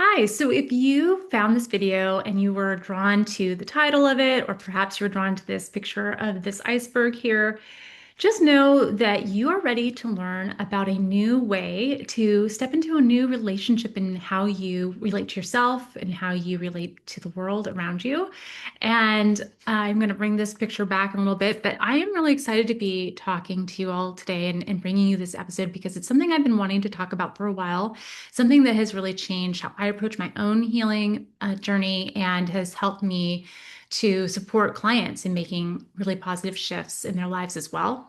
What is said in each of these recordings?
Hi, so if you found this video and you were drawn to the title of it, or perhaps you were drawn to this picture of this iceberg here, just know that you are ready to learn about a new way to step into a new relationship in how you relate to yourself and how you relate to the world around you. And I'm going to bring this picture back a little bit, but I am really excited to be talking to you all today and bringing you this episode because it's something I've been wanting to talk about for a while, something that has really changed how I approach my own healing journey and has helped me to support clients in making really positive shifts in their lives as well.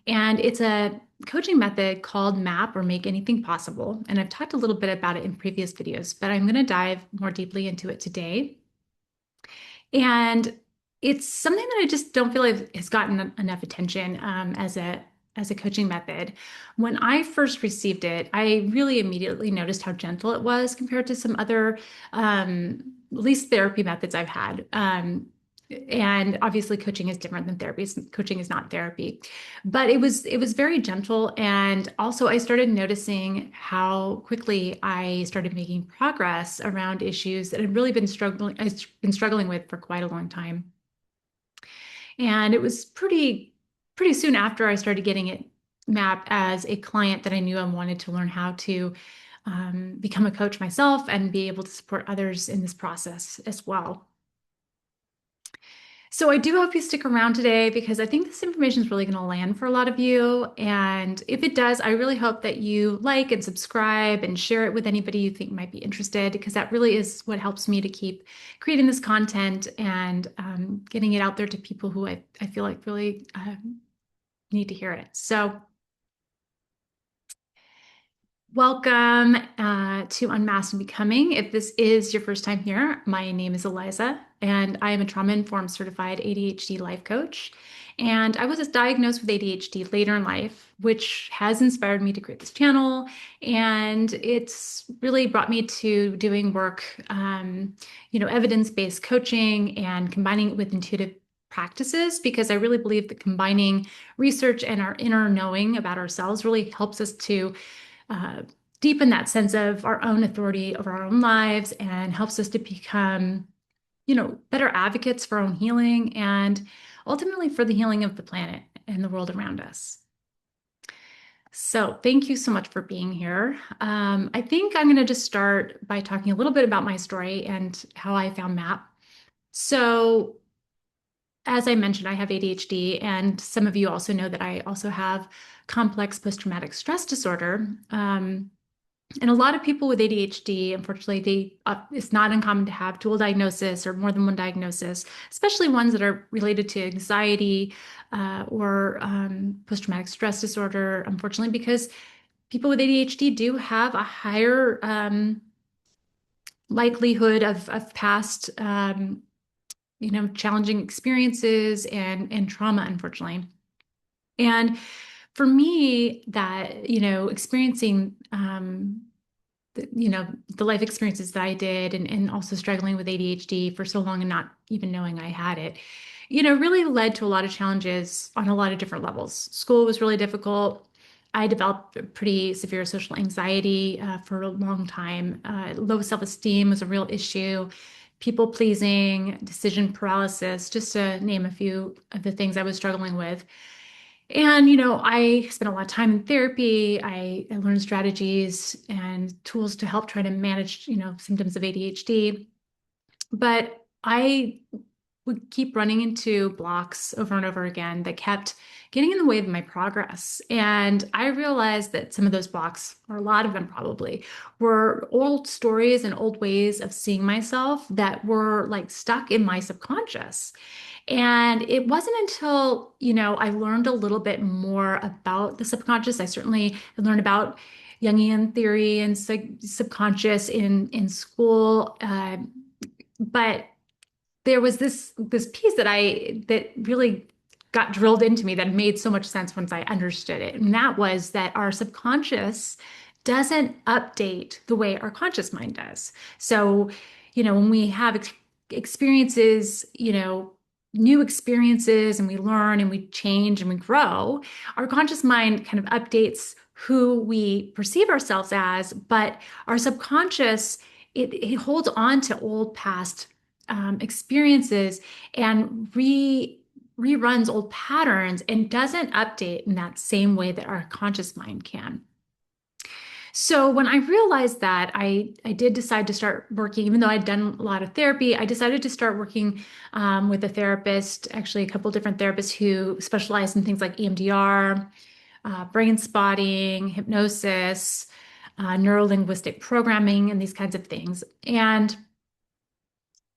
And it's a coaching method called MAP or Make Anything Possible. And I've talked a little bit about it in previous videos, but I'm going to dive more deeply into it today. And it's something that I just don't feel like has gotten enough attention as a coaching method. When I first received it, I really immediately noticed how gentle it was compared to some other at least therapy methods I've had. And obviously coaching is different than therapy. Coaching is not therapy. But it was very gentle. And also I started noticing how quickly I started making progress around issues that I've been struggling with for quite a long time. And it was pretty soon after I started getting it mapped as a client that I knew I wanted to learn how to become a coach myself and be able to support others in this process as well. So I do hope you stick around today because I think this information is really going to land for a lot of you. And if it does, I really hope that you like and subscribe and share it with anybody you think might be interested, because that really is what helps me to keep creating this content and getting it out there to people who I feel like really need to hear it. So welcome to Unmasked and Becoming. If this is your first time here, my name is Eliza, and I am a trauma-informed certified ADHD life coach. And I was diagnosed with ADHD later in life, which has inspired me to create this channel. And it's really brought me to doing work, evidence-based coaching and combining it with intuitive practices, because I really believe that combining research and our inner knowing about ourselves really helps us to uh, deepen that sense of our own authority over our own lives and helps us to become, better advocates for our own healing and ultimately for the healing of the planet and the world around us. So thank you so much for being here. I think I'm going to just start by talking a little bit about my story and how I found MAP. So as I mentioned, I have ADHD, and some of you also know that I also have complex post-traumatic stress disorder. And a lot of people with ADHD, unfortunately, it's not uncommon to have dual diagnosis or more than one diagnosis, especially ones that are related to anxiety or post-traumatic stress disorder, unfortunately, because people with ADHD do have a higher likelihood of past challenging experiences and trauma, unfortunately. And for me, that, experiencing, the life experiences that I did and also struggling with ADHD for so long and not even knowing I had it, really led to a lot of challenges on a lot of different levels. School was really difficult. I developed pretty severe social anxiety for a long time. Low self-esteem was a real issue. People pleasing, decision paralysis, just to name a few of the things I was struggling with. And, I spent a lot of time in therapy. I learned strategies and tools to help try to manage, symptoms of ADHD. But I would keep running into blocks over and over again that kept getting in the way of my progress. And I realized that some of those blocks, or a lot of them probably, were old stories and old ways of seeing myself that were like stuck in my subconscious. And it wasn't until, I learned a little bit more about the subconscious. I certainly learned about Jungian theory and subconscious in school. But there was this piece that really got drilled into me that made so much sense once I understood it. And that was that our subconscious doesn't update the way our conscious mind does. So, when we have experiences, new experiences, and we learn and we change and we grow, our conscious mind kind of updates who we perceive ourselves as, but our subconscious it holds on to old past experiences and reruns old patterns and doesn't update in that same way that our conscious mind can. So when I realized that, I did decide to start working, even though I'd done a lot of therapy, I decided to start working with a therapist, actually a couple different therapists who specialize in things like EMDR, brain spotting, hypnosis, neuro-linguistic programming, and these kinds of things. And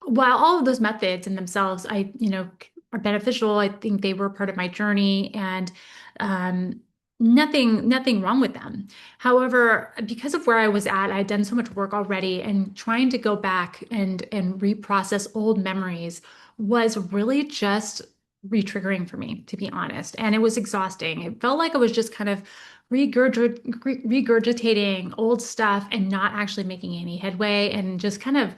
while all of those methods in themselves, are beneficial, I think they were part of my journey and um, nothing wrong with them. However, because of where I was at, I had done so much work already and trying to go back and reprocess old memories was really just re-triggering for me, to be honest. And it was exhausting. It felt like I was just kind of regurgitating old stuff and not actually making any headway and just kind of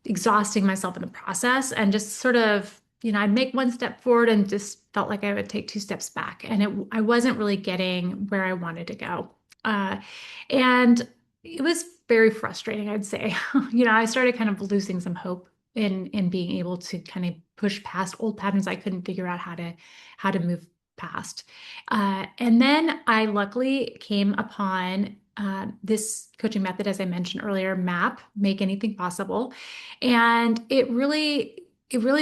exhausting myself in the process and just sort of, I'd make one step forward and just felt like I would take two steps back. And I wasn't really getting where I wanted to go. And it was very frustrating, I'd say. I started kind of losing some hope in being able to kind of push past old patterns I couldn't figure out how to move past. And then I luckily came upon this coaching method, as I mentioned earlier, MAP, Make Anything Possible. And it really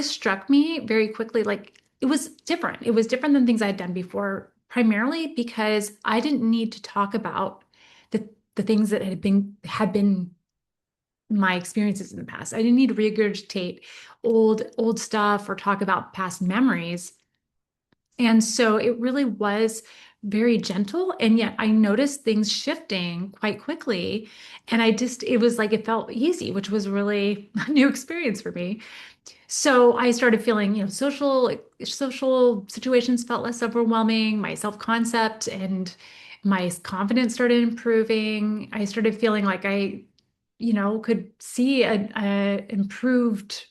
struck me very quickly. Like it was different. It was different than things I had done before, primarily because I didn't need to talk about the things that had been my experiences in the past. I didn't need to regurgitate old stuff or talk about past memories. And so it really was very gentle. And yet I noticed things shifting quite quickly. And it was like it felt easy, which was really a new experience for me. So I started feeling, social situations felt less overwhelming. My self-concept and my confidence started improving. I started feeling like I, could see a improved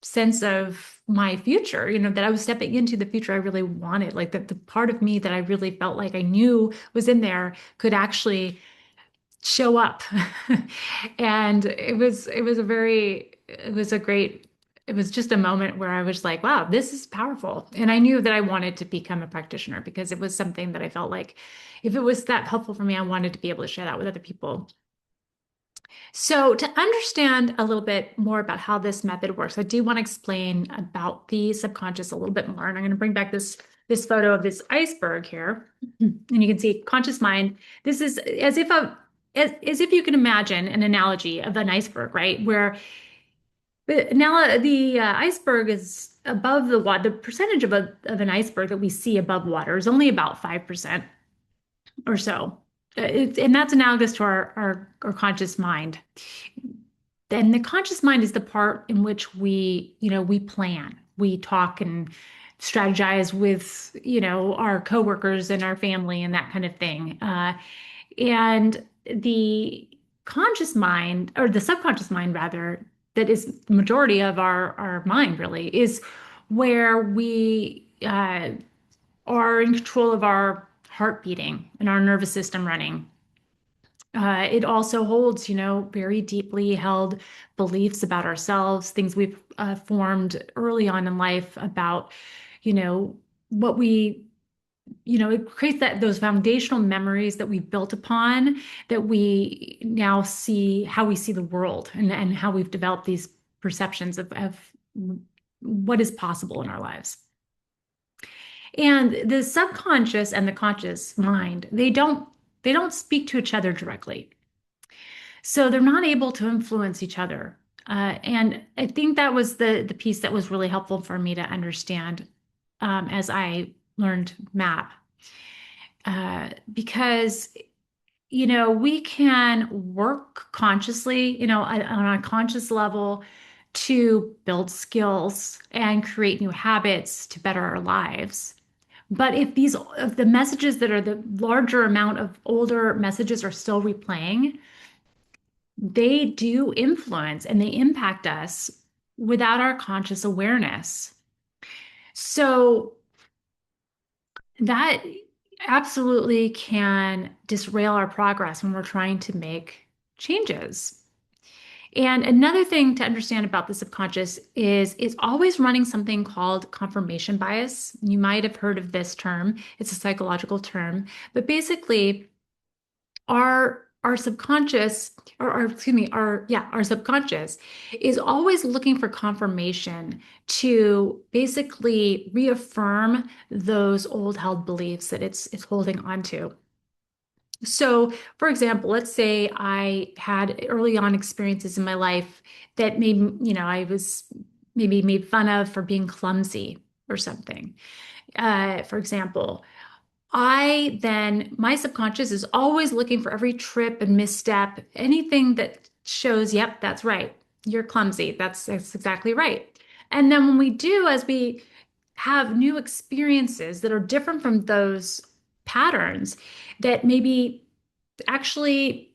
sense of my future, that I was stepping into the future I really wanted, like that the part of me that I really felt like I knew was in there could actually show up. And it was just a moment where I was like, wow, this is powerful. And I knew that I wanted to become a practitioner because it was something that I felt like if it was that helpful for me, I wanted to be able to share that with other people. So, to understand a little bit more about how this method works, I do want to explain about the subconscious a little bit more. And I'm going to bring back this photo of this iceberg here. And you can see conscious mind. This is as if you can imagine an analogy of an iceberg, right? Where the iceberg is above the water. The percentage of an iceberg that we see above water is only about 5% or so. And that's analogous to our conscious mind. Then the conscious mind is the part in which we plan, we talk and strategize with, our coworkers and our family and that kind of thing. And the conscious mind, or the subconscious mind rather, that is the majority of our mind really, is where we are in control of our heart beating and our nervous system running. It also holds, very deeply held beliefs about ourselves, things we've formed early on in life about, what it creates those foundational memories that we've built upon that we now see how we see the world and how we've developed these perceptions of what is possible in our lives. And the subconscious and the conscious mind, they don't speak to each other directly. So they're not able to influence each other. And I think that was the piece that was really helpful for me to understand as I learned MAP. Because, we can work consciously, on a conscious level to build skills and create new habits to better our lives. But if the messages that are the larger amount of older messages are still replaying, they do influence and they impact us without our conscious awareness. So that absolutely can disrail our progress when we're trying to make changes. And another thing to understand about the subconscious is it's always running something called confirmation bias. You might have heard of this term. It's a psychological term, but basically our subconscious or excuse me, our subconscious is always looking for confirmation to basically reaffirm those old held beliefs that it's holding on to. So, for example, let's say I had early on experiences in my life that made, I was maybe made fun of for being clumsy or something. For example, my subconscious is always looking for every trip and misstep, anything that shows, yep, that's right. You're clumsy. That's exactly right. And then when we do, as we have new experiences that are different from those patterns, that maybe actually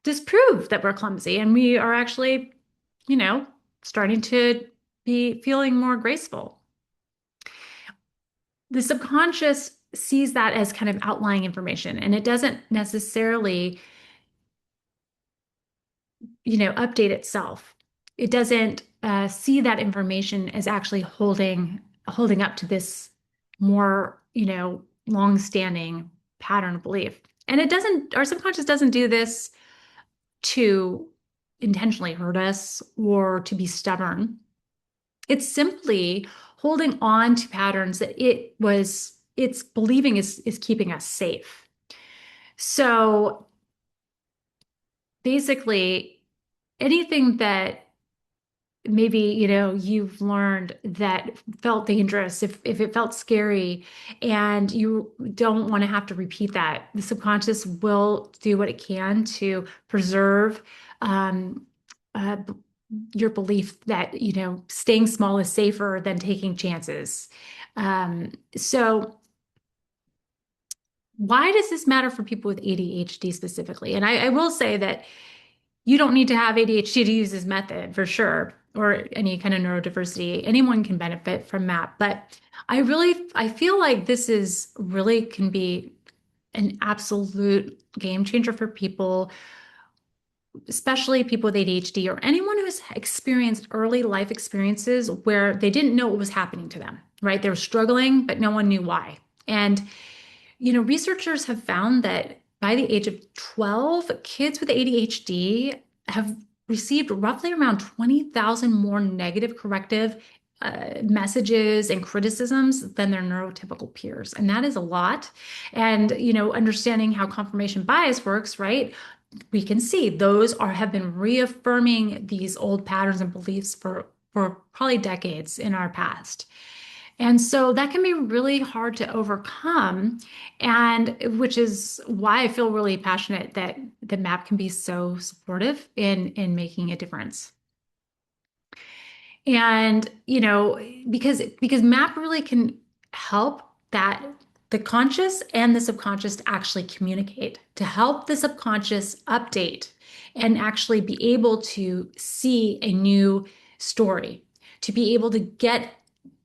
disprove that we're clumsy and we are actually, you know, starting to be feeling more graceful. The subconscious sees that as kind of outlying information and it doesn't necessarily, update itself. It doesn't see that information as actually holding up to this more, long-standing pattern of belief. And our subconscious doesn't do this to intentionally hurt us or to be stubborn. It's simply holding on to patterns that it's believing is keeping us safe. So basically, anything that maybe you've learned that felt dangerous, if it felt scary and you don't want to have to repeat that, the subconscious will do what it can to preserve um, uh, your belief that staying small is safer than taking chances. So why does this matter for people with ADHD specifically? And I will say that you don't need to have ADHD to use this method for sure, or any kind of neurodiversity. Anyone can benefit from MAP, but I feel like this is really can be an absolute game changer for people, especially people with ADHD or anyone who's experienced early life experiences where they didn't know what was happening to them, right? They were struggling, but no one knew why. And researchers have found that by the age of 12, kids with ADHD have received roughly around 20,000 more negative corrective messages and criticisms than their neurotypical peers. And that is a lot. And, understanding how confirmation bias works, right? We can see have been reaffirming these old patterns and beliefs for probably decades in our past. And so that can be really hard to overcome, and which is why I feel really passionate that the MAP can be so supportive in making a difference. And, because MAP really can help that the conscious and the subconscious to actually communicate, to help the subconscious update and actually be able to see a new story, to be able to get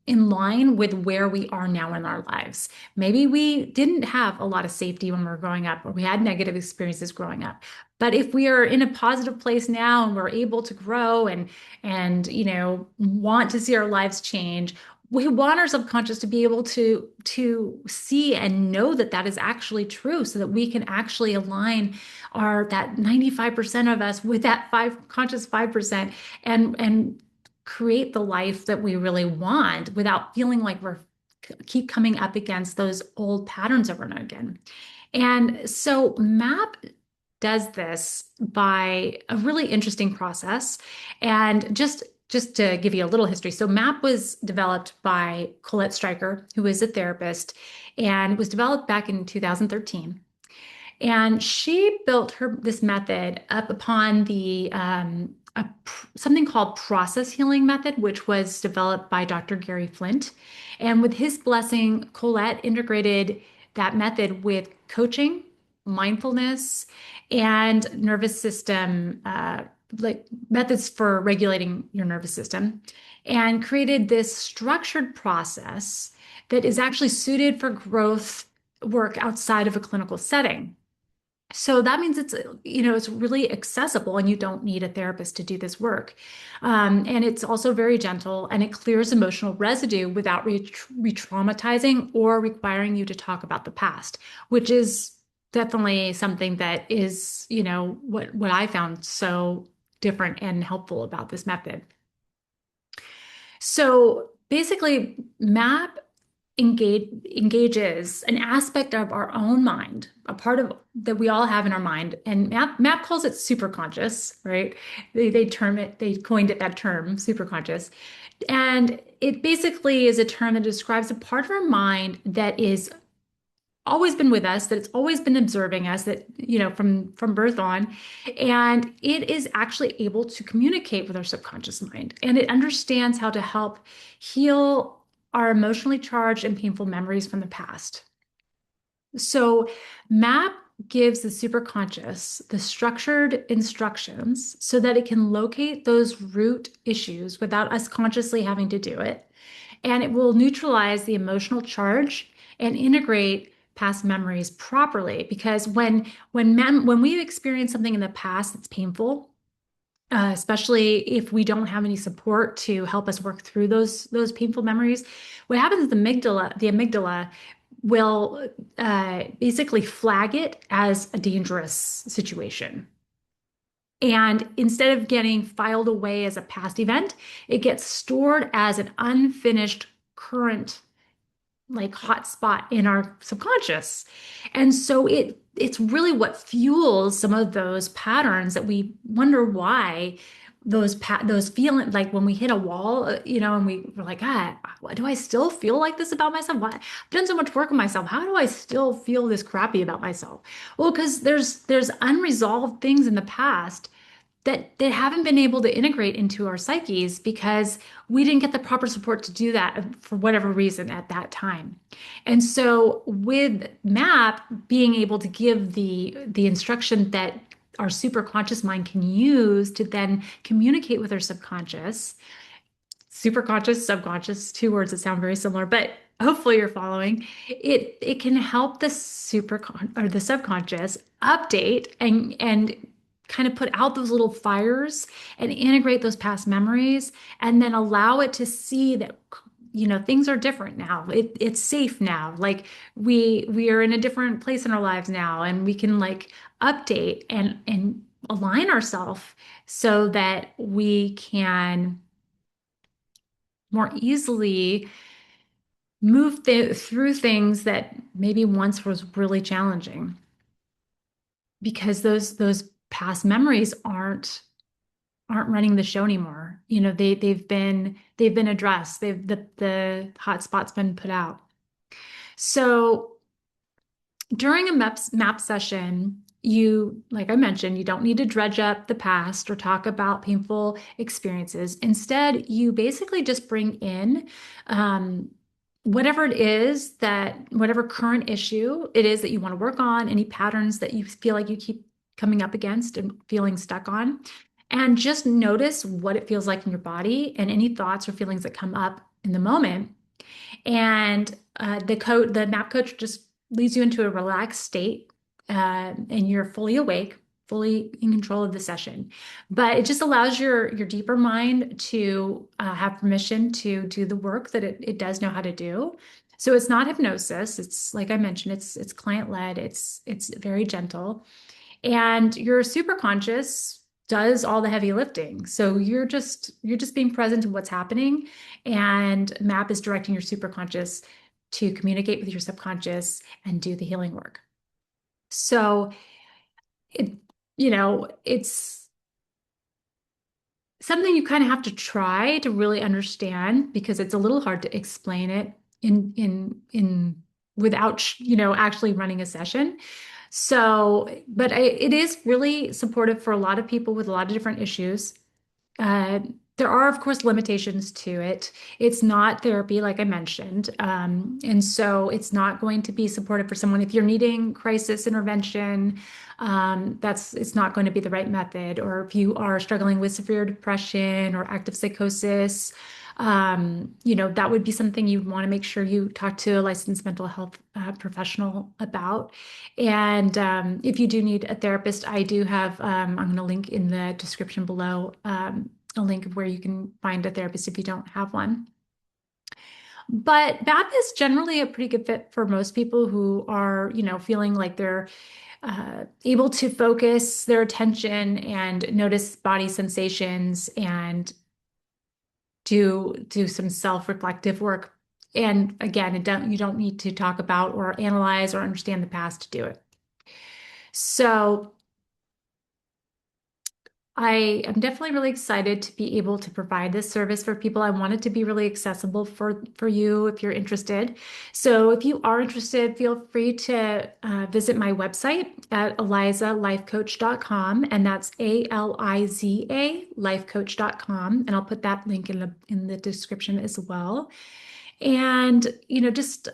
in line with where we are now in our lives. Maybe we didn't have a lot of safety when we were growing up, or we had negative experiences growing up. But if we are in a positive place now and we're able to grow and want to see our lives change, we want our subconscious to be able to see and know that that is actually true, so that we can actually align our that 95% of us with that conscious 5% and create the life that we really want without feeling like we're keep coming up against those old patterns over and again. And so MAP does this by a really interesting process. And just to give you a little history, so MAP was developed by Colette Stryker, who is a therapist, and was developed back in 2013. And she built this method up upon something called process healing method, which was developed by Dr. Gary Flint. And with his blessing, Colette integrated that method with coaching, mindfulness, and nervous system, like methods for regulating your nervous system, and created this structured process that is actually suited for growth work outside of a clinical setting. So that means it's really accessible and you don't need a therapist to do this work. And it's also very gentle and it clears emotional residue without re-traumatizing or requiring you to talk about the past, which is definitely something that is, what I found so different and helpful about this method. So basically, MAP engages an aspect of our own mind, a part of that we all have in our mind. And MAP calls it superconscious, right? They coined it that term, superconscious. And it basically is a term that describes a part of our mind that is always been with us, that it's always been observing us, that, from birth on. And it is actually able to communicate with our subconscious mind. And it understands how to help heal our emotionally charged and painful memories from the past. So MAP gives the superconscious the structured instructions so that it can locate those root issues without us consciously having to do it. And it will neutralize the emotional charge and integrate past memories properly. Because when we experience something in the past that's painful, especially if we don't have any support to help us work through those painful memories, what happens is the amygdala will basically flag it as a dangerous situation. And instead of getting filed away as a past event, it gets stored as an unfinished current like hot spot in our subconscious. And so it's really what fuels some of those patterns that we wonder why those feeling like when we hit a wall, and we're like, what do I still feel like this about myself? What I've done so much work on myself. How do I still feel this crappy about myself? Well, because there's unresolved things in the past that haven't been able to integrate into our psyches because we didn't get the proper support to do that for whatever reason at that time. And so with MAP being able to give the instruction that our superconscious mind can use to then communicate with our subconscious, superconscious, subconscious, two words that sound very similar, but hopefully you're following. It can help the the subconscious update and kind of put out those little fires and integrate those past memories and then allow it to see that things are different now. It's safe now. Like we are in a different place in our lives now and we can like update and align ourselves so that we can more easily move through things that maybe once was really challenging because those past memories aren't running the show anymore. They've been addressed. The hot spot's been put out. So during a MAP session, like I mentioned, you don't need to dredge up the past or talk about painful experiences. Instead, you basically just bring in whatever it is whatever current issue it is that you want to work on, any patterns that you feel like you keep coming up against and feeling stuck on, and just notice what it feels like in your body and any thoughts or feelings that come up in the moment. And the MAP coach just leads you into a relaxed state, and you're fully awake, fully in control of the session. But it just allows your deeper mind to have permission to do the work that it does know how to do. So it's not hypnosis. It's like I mentioned, it's client led. It's very gentle, and your super conscious does all the heavy lifting. So you're just being present in what's happening, and MAP is directing your super conscious to communicate with your subconscious and do the healing work. So it it's something you kind of have to try to really understand because it's a little hard to explain it in without actually running a session. So, but it is really supportive for a lot of people with a lot of different issues. Uh, there are, of course, limitations to it. It's not therapy, like I mentioned. And so it's not going to be supportive for someone if you're needing crisis intervention. It's not going to be the right method. Or if you are struggling with severe depression or active psychosis, That would be something you'd want to make sure you talk to a licensed mental health professional about. And if you do need a therapist, I do have, I'm going to link in the description below, a link of where you can find a therapist if you don't have one. But BAP is generally a pretty good fit for most people who are, feeling like they're able to focus their attention and notice body sensations and do some self-reflective work. And again, you don't need to talk about or analyze or understand the past to do it. So I am definitely really excited to be able to provide this service for people. I want it to be really accessible for you if you're interested. So if you are interested, feel free to visit my website at elizalifecoach.com, and that's ALIZA lifecoach.com, and I'll put that link in the description as well. And, just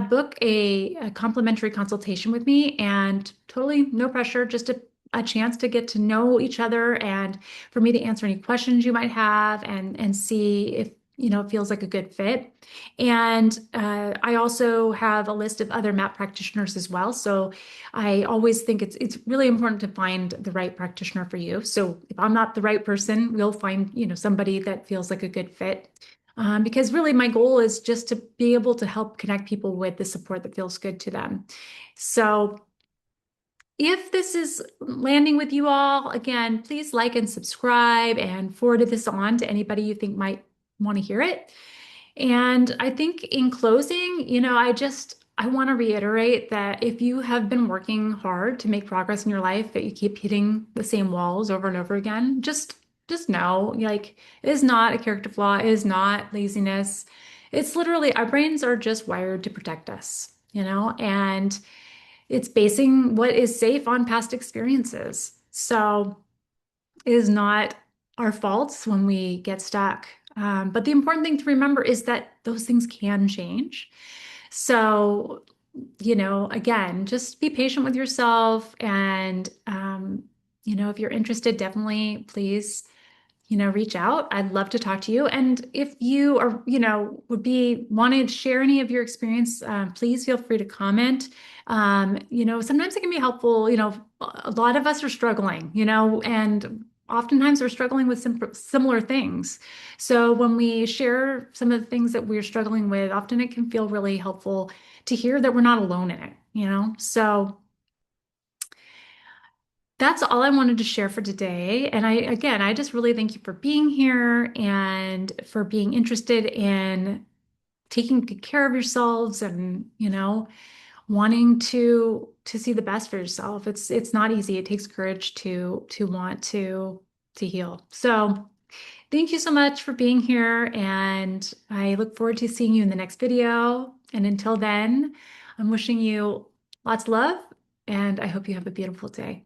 book a complimentary consultation with me, and totally no pressure, just a chance to get to know each other and for me to answer any questions you might have and see if, it feels like a good fit. And I also have a list of other MAP practitioners as well. So I always think it's really important to find the right practitioner for you. So if I'm not the right person, we'll find, somebody that feels like a good fit. Because really my goal is just to be able to help connect people with the support that feels good to them. So if this is landing with you all, again, please like and subscribe and forward this on to anybody you think might want to hear it. And I think in closing, I want to reiterate that if you have been working hard to make progress in your life, that you keep hitting the same walls over and over again, just know, like, it is not a character flaw, it is not laziness. It's literally our brains are just wired to protect us, and it's basing what is safe on past experiences. So it is not our faults when we get stuck. But the important thing to remember is that those things can change. So, again, just be patient with yourself. And, if you're interested, definitely please reach out. I'd love to talk to you. And if you are, would be wanting to share any of your experience, please feel free to comment. Sometimes it can be helpful. A lot of us are struggling, and oftentimes we're struggling with similar things. So when we share some of the things that we're struggling with, often it can feel really helpful to hear that we're not alone in it. So that's all I wanted to share for today. And I just really thank you for being here and for being interested in taking good care of yourselves and, wanting to see the best for yourself. It's not easy. It takes courage to want to heal. So thank you so much for being here, and I look forward to seeing you in the next video. And until then, I'm wishing you lots of love, and I hope you have a beautiful day.